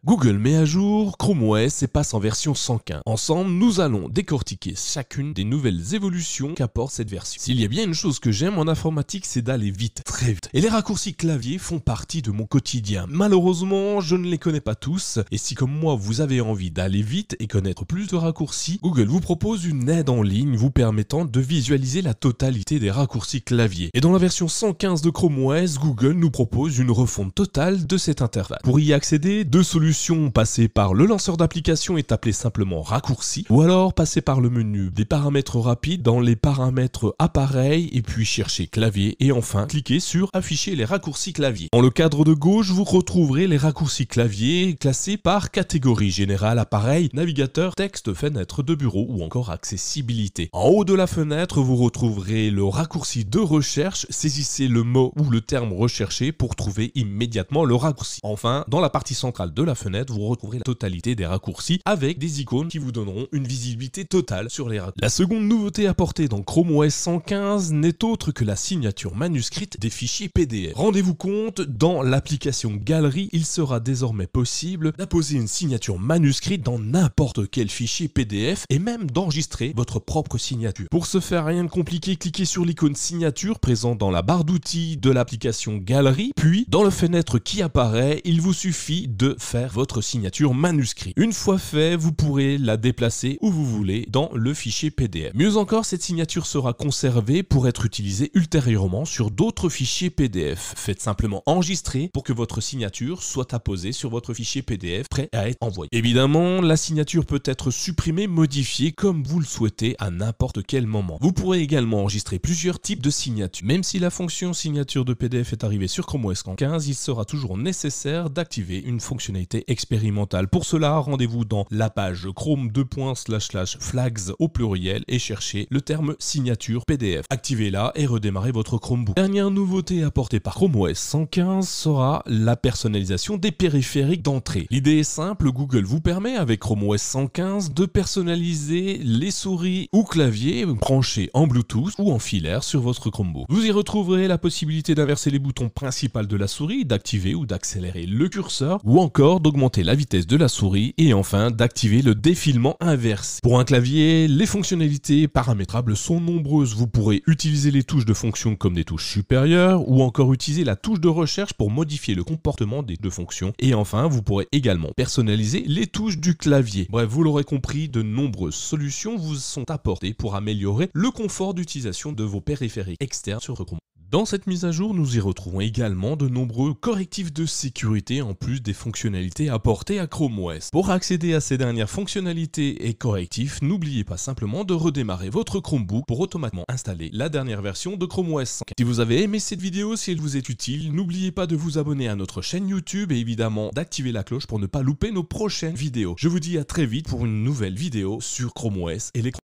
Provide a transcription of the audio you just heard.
Google met à jour Chrome OS et passe en version 115. Ensemble, nous allons décortiquer chacune des nouvelles évolutions qu'apporte cette version. S'il y a bien une chose que j'aime en informatique, c'est d'aller vite, très vite. Et les raccourcis clavier font partie de mon quotidien. Malheureusement, je ne les connais pas tous. Et si comme moi, vous avez envie d'aller vite et connaître plus de raccourcis, Google vous propose une aide en ligne vous permettant de visualiser la totalité des raccourcis clavier. Et dans la version 115 de Chrome OS, Google nous propose une refonte totale de cet interface. Pour y accéder, deux solutions: passer par le lanceur d'application est appelé simplement raccourci, ou alors passer par le menu des paramètres rapides dans les paramètres appareil et puis chercher clavier et enfin cliquer sur afficher les raccourcis clavier. Dans le cadre de gauche, vous retrouverez les raccourcis clavier classés par catégorie: générale, appareil, navigateur, texte, fenêtre de bureau ou encore accessibilité. En haut de la fenêtre, vous retrouverez le raccourci de recherche. Saisissez le mot ou le terme recherché pour trouver immédiatement le raccourci. Enfin, dans la partie centrale de la fenêtre, vous retrouverez la totalité des raccourcis avec des icônes qui vous donneront une visibilité totale sur les raccourcis. La seconde nouveauté apportée dans Chrome OS 115 n'est autre que la signature manuscrite des fichiers PDF. Rendez-vous compte, dans l'application Galerie, il sera désormais possible d'apposer une signature manuscrite dans n'importe quel fichier PDF et même d'enregistrer votre propre signature. Pour ce faire, rien de compliqué, cliquez sur l'icône signature présente dans la barre d'outils de l'application Galerie, puis dans la fenêtre qui apparaît, il vous suffit de faire votre signature manuscrite. Une fois fait, vous pourrez la déplacer où vous voulez dans le fichier PDF. Mieux encore, cette signature sera conservée pour être utilisée ultérieurement sur d'autres fichiers PDF. Faites simplement enregistrer pour que votre signature soit apposée sur votre fichier PDF prêt à être envoyé. Évidemment, la signature peut être supprimée, modifiée comme vous le souhaitez à n'importe quel moment. Vous pourrez également enregistrer plusieurs types de signatures. Même si la fonction signature de PDF est arrivée sur Chrome OS 115, il sera toujours nécessaire d'activer une fonctionnalité expérimentale. Pour cela, rendez-vous dans la page Chrome //flags au pluriel et cherchez le terme signature PDF. Activez-la et redémarrez votre Chromebook. Dernière nouveauté apportée par Chrome OS 115 sera la personnalisation des périphériques d'entrée. L'idée est simple, Google vous permet avec Chrome OS 115 de personnaliser les souris ou claviers branchés en Bluetooth ou en filaire sur votre Chromebook. Vous y retrouverez la possibilité d'inverser les boutons principaux de la souris, d'activer ou d'accélérer le curseur ou encore d'augmenter la vitesse de la souris et enfin d'activer le défilement inversé. Pour un clavier, les fonctionnalités paramétrables sont nombreuses. Vous pourrez utiliser les touches de fonction comme des touches supérieures ou encore utiliser la touche de recherche pour modifier le comportement des deux fonctions. Et enfin, vous pourrez également personnaliser les touches du clavier. Bref, vous l'aurez compris, de nombreuses solutions vous sont apportées pour améliorer le confort d'utilisation de vos périphériques externes sur votre Chrome. Dans cette mise à jour, nous y retrouvons également de nombreux correctifs de sécurité en plus des fonctionnalités apportées à Chrome OS. Pour accéder à ces dernières fonctionnalités et correctifs, n'oubliez pas simplement de redémarrer votre Chromebook pour automatiquement installer la dernière version de Chrome OS 115. Si vous avez aimé cette vidéo, si elle vous est utile, n'oubliez pas de vous abonner à notre chaîne YouTube et évidemment d'activer la cloche pour ne pas louper nos prochaines vidéos. Je vous dis à très vite pour une nouvelle vidéo sur Chrome OS et les